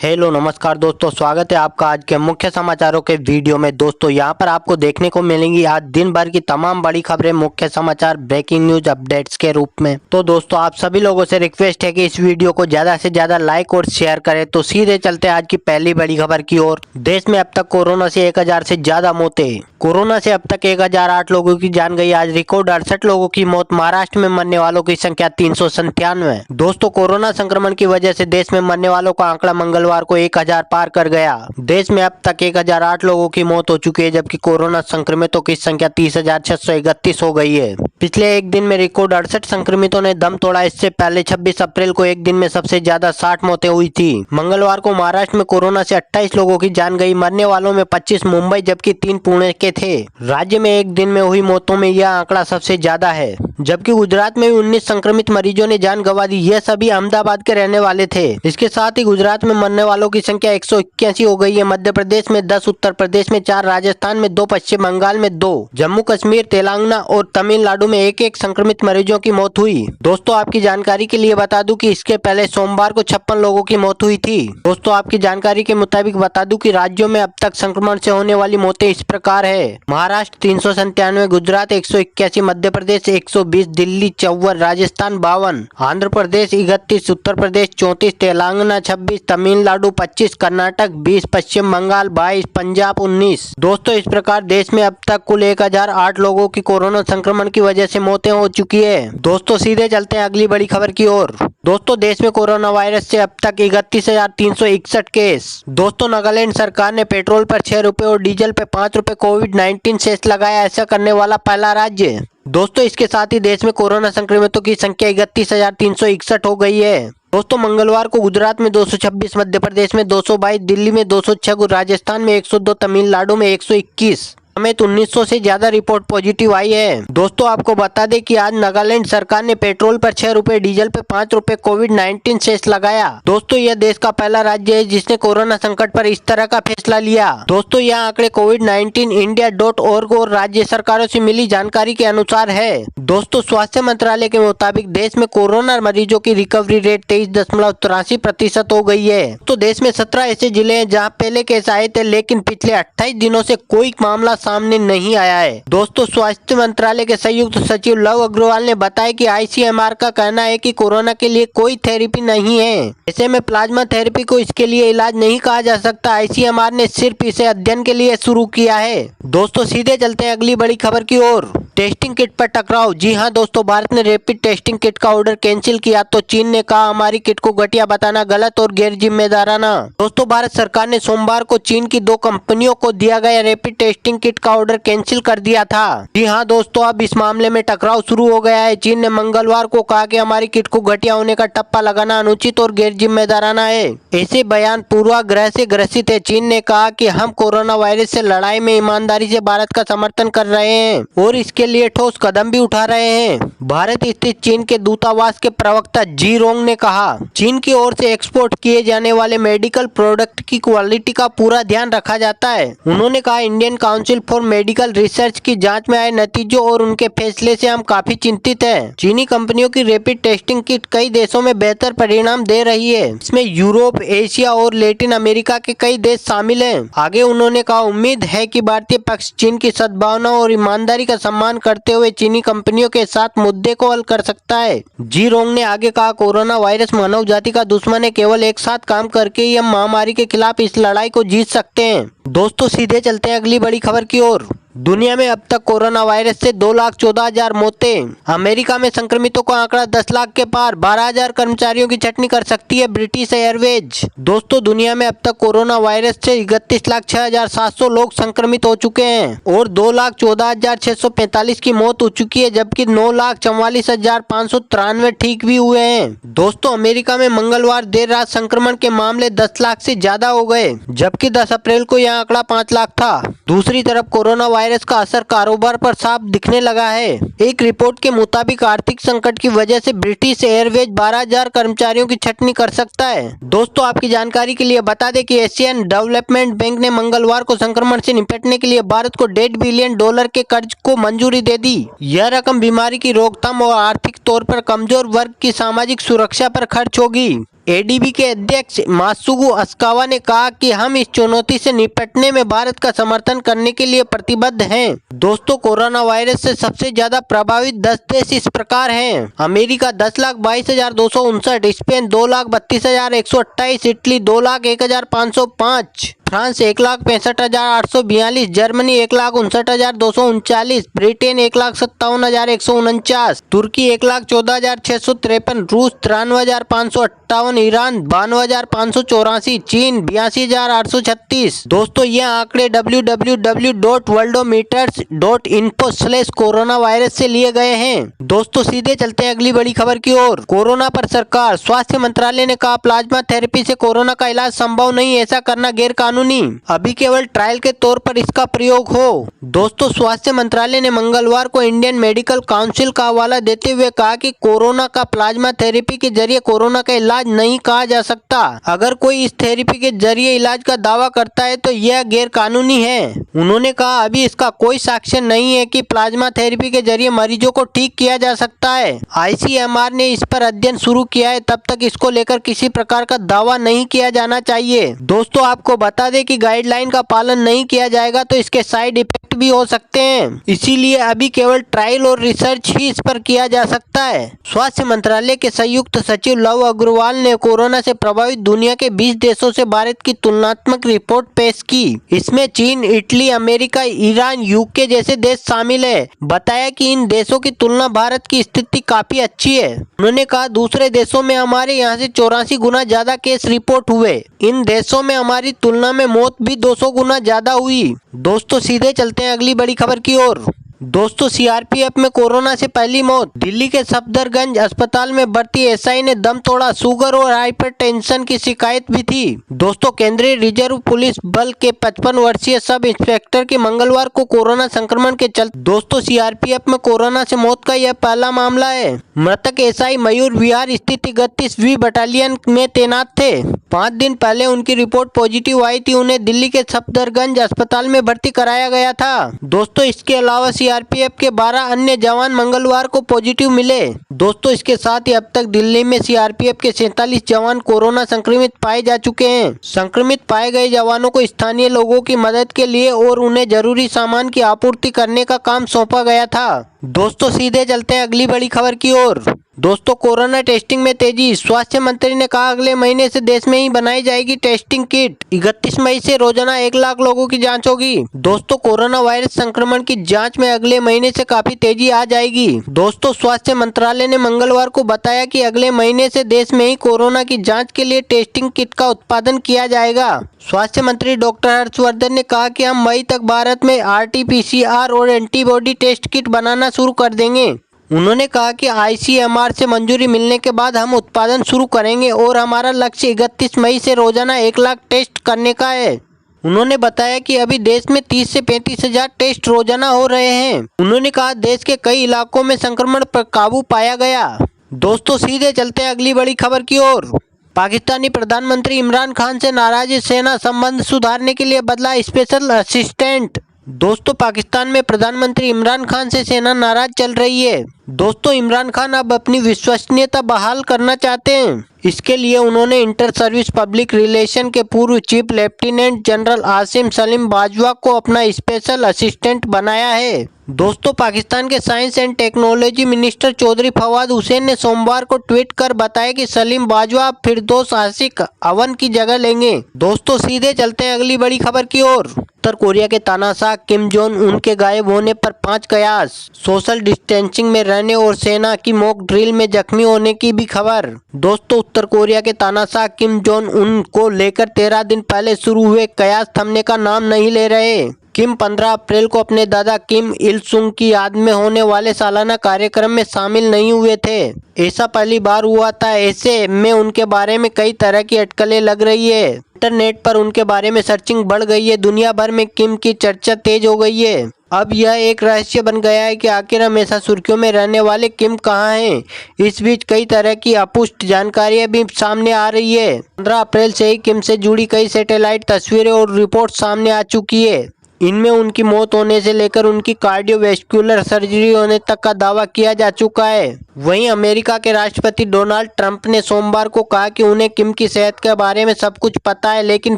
Hello नमस्कार दोस्तों, स्वागत है आपका आज के मुख्य समाचारों के वीडियो में। दोस्तों यहां पर आपको देखने को मिलेंगी आज दिन भर की तमाम बड़ी खबरें, मुख्य समाचार, ब्रेकिंग न्यूज अपडेट्स के रूप में। तो दोस्तों आप सभी लोगों से रिक्वेस्ट है कि इस वीडियो को ज्यादा से ज्यादा लाइक और शेयर करें। तो सीधे चलते हैं आज की पहली बड़ी खबर की ओर। देश में अब तक कोरोना से 1000 से ज्यादा मौतें। कोरोना से अब तक 1008 लोगों की जान गई। आज रिकॉर्ड 68 लोगों की मौत। महाराष्ट्र में मरने वालों की संख्या 397। दोस्तों कोरोना संक्रमण की वजह से देश में मरने वालों का आंकड़ा मंगलवार को 1000 पार कर गया। देश में अब तक 1008 लोगों की मौत हो चुकी है, जबकि कोरोना संक्रमितों की संख्या 30,631 हो गई है। पिछले एक दिन में रिकॉर्ड 68 संक्रमितों ने दम तोड़ा। इससे पहले 26 अप्रैल को एक दिन में सबसे ज्यादा 60 मौतें हुई थी। मंगलवार को महाराष्ट्र में कोरोना से 28 लोगों की जान गई। मरने वालों में 25 मुंबई जबकि 3 पुणे के थे। राज्य में एक दिन में हुई मौतों में यह आंकड़ा सबसे ज्यादा है, जबकि गुजरात में भी 19 संक्रमित मरीजों ने जान गंवा दी। यह सभी अहमदाबाद के रहने वाले थे। इसके साथ ही गुजरात में मरने वालों की संख्या 181 हो गई है। मध्य प्रदेश में 10, उत्तर प्रदेश में 4, राजस्थान में 2, पश्चिम बंगाल में 2, जम्मू कश्मीर, तेलंगाना और तमिलनाडु में एक संक्रमित मरीजों की मौत हुई। दोस्तों आपकी जानकारी के लिए बता दूं कि इसके पहले सोमवार को 56 लोगों की मौत हुई थी। दोस्तों आपकी जानकारी के मुताबिक बता दूं कि राज्यों में अब तक संक्रमण से होने वाली मौतें इस प्रकार है। महाराष्ट्र 397, गुजरात 181, मध्य प्रदेश 120, दिल्ली 54, राजस्थान 52, आंध्र प्रदेश 31, उत्तर प्रदेश 34, तेलंगाना 26, तमिलनाडु 25, कर्नाटक 20, पश्चिम बंगाल 22, पंजाब 19। दोस्तों इस प्रकार देश में अब तक कुल 1008 लोगों की कोरोना संक्रमण की वजह से मौतें हो चुकी है। दोस्तों सीधे चलते हैं अगली बड़ी खबर की ओर। दोस्तों देश में कोरोना वायरस से अब तक 31,361 केस। दोस्तों नागालैंड सरकार ने पेट्रोल पर 6 रुपए और डीजल पे 5 रुपए कोविड-19 सेस लगाया। ऐसा करने वाला पहला राज्य। दोस्तों इसके साथ ही देश में कोरोना संक्रमितों की संख्या 31,361 हो गई है। दोस्तों मंगलवार को गुजरात में 226, मध्य प्रदेश में 222, दिल्ली में 206, राजस्थान में 102, तमिलनाडु में 121 समेत 1900 से ज्यादा रिपोर्ट पॉजिटिव आई है। दोस्तों आपको बता दें कि आज नागालैंड सरकार ने पेट्रोल पर 6 रुपए, डीजल पे 5 रुपए कोविड-19 सेस लगाया। दोस्तों यह देश का पहला राज्य है जिसने कोरोना संकट पर इस तरह का फैसला लिया। दोस्तों यह आंकड़े covid19india.org और राज्य सरकारों से मिली जानकारी के अनुसार है। दोस्तों स्वास्थ्य मंत्रालय के मुताबिक देश में कोरोना मरीजों की रिकवरी रेट 23.83% हो गई है। तो देश में 17 ऐसे जिले हैं जहाँ पहले केस आए थे, लेकिन पिछले 28 दिनों से कोई मामला सामने नहीं आया है। दोस्तों स्वास्थ्य मंत्रालय के संयुक्त सचिव लव अग्रवाल ने बताया कि आईसीएमआर का कहना है कि कोरोना के लिए कोई थेरेपी नहीं है। ऐसे में प्लाज्मा थेरेपी को इसके लिए इलाज नहीं कहा जा सकता। आईसीएमआर ने सिर्फ इसे अध्ययन के लिए शुरू किया है। दोस्तों सीधे चलते हैं अगली बड़ी खबर की ओर। टेस्टिंग किट पर टकराव। जी हां दोस्तों, भारत ने रैपिड टेस्टिंग किट का ऑर्डर कैंसिल किया तो चीन ने कहा हमारी किट को घटिया बताना गलत और गैर जिम्मेदाराना। दोस्तों भारत सरकार ने सोमवार को चीन की 2 कंपनियों को दिया गया रैपिड टेस्टिंग किट का ऑर्डर कैंसिल कर दिया था। जी हां दोस्तों, अब इस मामले में टकराव शुरू हो गया है। चीन ने मंगलवार को कहा कि हमारी किट को घटिया होने का टप्पा लगाना अनुचित और गैर जिम्मेदाराना है। ऐसे बयान पूर्वाग्रह से ग्रसित है। चीन ने कहा कि हम कोरोना वायरस से लड़ाई में ईमानदारी से भारत का समर्थन कर रहे हैं और इसके लिए ठोस कदम भी उठा रहे हैं। भारत स्थित चीन के दूतावास के प्रवक्ता जी रोंग ने कहा चीन की ओर से एक्सपोर्ट किए जाने वाले मेडिकल प्रोडक्ट की क्वालिटी का पूरा ध्यान रखा जाता है। उन्होंने कहा Indian council for medical research की जांच में आए नतीजों और उनके फैसले से हम काफी चिंतित हैं। चीनी कंपनियों की रैपिड टेस्टिंग किट कई देशों में बेहतर परिणाम दे रही है। इसमें यूरोप, एशिया और लैटिन अमेरिका के कई देश शामिल हैं। आगे उन्होंने कहा उम्मीद है कि भारतीय पक्ष चीन की सद्भावना और ईमानदारी का सम्मान करते हुए चीनी कंपनियों के साथ मुद्दे को हल कर सकता है। जी रोंग ने आगे कहा कोरोना वायरस मानव जाति का दुश्मन है। केवल एक साथ काम करके ही हम महामारी के खिलाफ इस लड़ाई को जीत सकते हैं। दोस्तों सीधे चलते हैं अगली बड़ी खबर की ओर। दुनिया में अब तक कोरोना वायरस से 2,14,000 मौतें। अमेरिका में संक्रमितों का आंकड़ा 10 लाख के पार। 12,000 कर्मचारियों की छटनी कर सकती है ब्रिटिश एयरवेज। दोस्तों दुनिया में अब तक कोरोना वायरस से 31,06,700 लोग संक्रमित हो चुके हैं और 2,14,645 की मौत हो चुकी है, जबकि 9,44,593 ठीक भी हुए हैं। दोस्तों अमेरिका में मंगलवार देर रात संक्रमण के मामले 10 लाख से ज्यादा हो गए, जबकि 10 अप्रैल को यह आंकड़ा 5 लाख था। दूसरी तरफ कोरोना वायरस का असर कारोबार पर साफ दिखने लगा है। एक रिपोर्ट के मुताबिक आर्थिक संकट की वजह से ब्रिटिश एयरवेज 12,000 कर्मचारियों की छटनी कर सकता है। दोस्तों, आपकी जानकारी के लिए बता दें कि एशियन डेवलपमेंट बैंक ने मंगलवार को संक्रमण से निपटने के लिए भारत को $1.5 बिलियन के कर्ज को मंजूरी दे दी। यह रकम बीमारी की रोकथाम और आर्थिक तौर पर कमजोर वर्ग की सामाजिक सुरक्षा पर खर्च होगी। एडीबी के अध्यक्ष मात्सुगु असाकावा ने कहा कि हम इस चुनौती से निपटने में भारत का समर्थन करने के लिए प्रतिबद्ध हैं। दोस्तों, कोरोना वायरस से सबसे ज्यादा प्रभावित 10 देश इस प्रकार हैं। America 10,22,259, Spain 2,32,128, Italy 2,01,505, France 1,65,842, Germany 1,59,239, Britain 1,57,149, तुर्की 1,14,653, रूस 93,558, ईरान 92,584, चीन 82,836। दोस्तों, ये आंकड़े www.worldometers.info/कोरोना वायरस से लिए गए हैं। दोस्तों, सीधे चलते हैं अगली बड़ी खबर की ओर। कोरोना पर सरकार, स्वास्थ्य मंत्रालय ने कहा प्लाज्मा थेरेपी से कोरोना का इलाज संभव नहीं, ऐसा करना गैर कानूनी, अभी केवल ट्रायल के तौर पर इसका प्रयोग हो। दोस्तों, स्वास्थ्य मंत्रालय ने मंगलवार को इंडियन मेडिकल काउंसिल का हवाला देते हुए कहा कि कोरोना का प्लाज्मा थेरेपी के जरिए कोरोना का इलाज नहीं कहा जा सकता। अगर कोई इस थेरेपी के जरिए इलाज का दावा करता है तो यह गैर कानूनी है। उन्होंने कहा अभी इसका कोई साक्ष्य नहीं है कि प्लाज्मा थेरेपी के जरिए मरीजों को ठीक किया जा सकता है। ICMR ने इस पर अध्ययन शुरू किया है, तब तक इसको लेकर किसी प्रकार का दावा नहीं किया जाना चाहिए। दोस्तों, आपको बता दें कि गाइडलाइन का पालन नहीं किया जाएगा तो इसके साइड इफेक्ट भी हो सकते हैं, इसीलिए अभी केवल ट्रायल और रिसर्च ही इस पर किया जा सकता है। स्वास्थ्य मंत्रालय के संयुक्त सचिव लव अग्रवाल ने कोरोना से प्रभावित दुनिया के 20 देशों से भारत की तुलनात्मक रिपोर्ट पेश की। इसमें चीन, इटली, अमेरिका, ईरान, यूके जैसे देश शामिल है। बताया कि इन देशों की तुलना भारत की स्थिति काफी अच्छी है। उन्होंने कहा दूसरे देशों में हमारे यहाँ से 84 गुना ज्यादा केस रिपोर्ट हुए। इन देशों में हमारी तुलना में मौत भी 200 गुना ज्यादा हुई। दोस्तों, सीधे चलते हैं अगली बड़ी खबर की ओर। दोस्तों, सीआरपीएफ में कोरोना से पहली मौत। दिल्ली के सफदरगंज अस्पताल में भर्ती एसआई ने दम तोड़ा, शुगर और हाइपरटेंशन की शिकायत भी थी। दोस्तों, केंद्रीय रिजर्व पुलिस बल के 55 वर्षीय सब इंस्पेक्टर के मंगलवार को कोरोना संक्रमण के चलते दोस्तों सीआरपीएफ में कोरोना से मौत का यह पहला मामला है। मृतक एसआई मयूर विहार स्थित 31वीं बटालियन में तैनात थे। 5 दिन पहले उनकी रिपोर्ट पॉजिटिव आई थी। उन्हें दिल्ली के सफदरगंज अस्पताल में भर्ती कराया गया था। दोस्तों, इसके अलावा सीआरपीएफ के 12 अन्य जवान मंगलवार को पॉजिटिव मिले। दोस्तों, इसके साथ ही अब तक दिल्ली में सीआरपीएफ के 47 जवान कोरोना संक्रमित पाए जा चुके हैं। संक्रमित पाए गए जवानों को स्थानीय लोगों की मदद के लिए और उन्हें जरूरी सामान की आपूर्ति करने का काम सौंपा गया था। दोस्तों, सीधे चलते हैं अगली बड़ी खबर की ओर। दोस्तों, कोरोना टेस्टिंग में तेजी। स्वास्थ्य मंत्री ने कहा अगले महीने से देश में ही बनाई जाएगी टेस्टिंग किट। 31 मई से रोजाना 1 लाख लोगों की जांच होगी। दोस्तों, कोरोना वायरस संक्रमण की जांच में अगले महीने से काफी तेजी आ जाएगी। दोस्तों, स्वास्थ्य मंत्रालय ने मंगलवार को बताया कि अगले महीने से देश में ही कोरोना की जाँच के लिए टेस्टिंग किट का उत्पादन किया जाएगा। स्वास्थ्य मंत्री डॉक्टर हर्षवर्धन ने कहा कि हम मई तक भारत में RT-PCR और एंटीबॉडी टेस्ट किट बनाना शुरू कर देंगे। उन्होंने कहा कि ICMR से मंजूरी मिलने के बाद हम उत्पादन शुरू करेंगे और हमारा लक्ष्य 31 मई से रोजाना 1 लाख टेस्ट करने का है। उन्होंने बताया कि अभी देश में 30 से 35 हजार टेस्ट रोजाना हो रहे हैं। उन्होंने कहा देश के कई इलाकों में संक्रमण पर काबू पाया गया। दोस्तों, सीधे चलते हैं अगली बड़ी खबर की ओर। पाकिस्तानी प्रधानमंत्री इमरान खान से नाराज सेना संबंध सुधारने के लिए बदला स्पेशल असिस्टेंट। दोस्तों, पाकिस्तान में प्रधानमंत्री इमरान खान से सेना नाराज चल रही है। दोस्तों, इमरान खान अब अपनी विश्वसनीयता बहाल करना चाहते हैं। इसके लिए उन्होंने इंटर सर्विस पब्लिक रिलेशन के पूर्व chief lieutenant general Asim Saleem Bajwa को अपना स्पेशल असिस्टेंट बनाया है। दोस्तों, पाकिस्तान के science and technology minister Chaudhry Fawad Hussain ने सोमवार को ट्वीट कर बताया कि सलीम बाजवा फिरदौस आशिक अवन की जगह लेंगे। दोस्तों, सीधे चलते हैं अगली बड़ी खबर की ओर। उत्तर कोरिया के तानाशाह किम जोंग उन के गायब होने पर 5 कयास। सोशल डिस्टेंसिंग में रहने और सेना की मॉक ड्रिल में जख्मी होने की भी खबर। दोस्तों, उत्तर कोरिया के तानाशाह किम जोंग उन को लेकर 13 दिन पहले शुरू हुए कयास थमने का नाम नहीं ले रहे। किम 15 अप्रैल को अपने दादा किम इल सुंग की याद में होने वाले सालाना कार्यक्रम में शामिल नहीं हुए थे। ऐसा पहली बार हुआ था। ऐसे में उनके बारे में कई तरह की अटकलें लग रही है। इंटरनेट पर उनके बारे में सर्चिंग बढ़ गई है। दुनिया भर में किम की चर्चा तेज हो गई है। अब यह एक रहस्य बन गया है कि आखिर हमेशा सुर्खियों में रहने वाले किम कहाँ हैं। इस बीच कई तरह की अपुष्ट जानकारियां भी सामने आ रही है। 15 अप्रैल से ही किम से जुड़ी कई सैटेलाइट तस्वीरें और रिपोर्ट सामने आ चुकी है। इनमें उनकी मौत होने से लेकर उनकी कार्डियोवैस्कुलर सर्जरी होने तक का दावा किया जा चुका है। वहीं अमेरिका के राष्ट्रपति डोनाल्ड ट्रंप ने सोमवार को कहा कि उन्हें किम की सेहत के बारे में सब कुछ पता है, लेकिन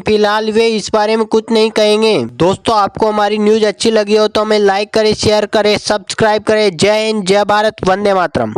फिलहाल वे इस बारे में कुछ नहीं कहेंगे। दोस्तों, आपको हमारी न्यूज अच्छी लगी हो तो हमें लाइक करें, शेयर करें, सब्सक्राइब करें। जय हिंद, जय भारत, वंदे मातरम।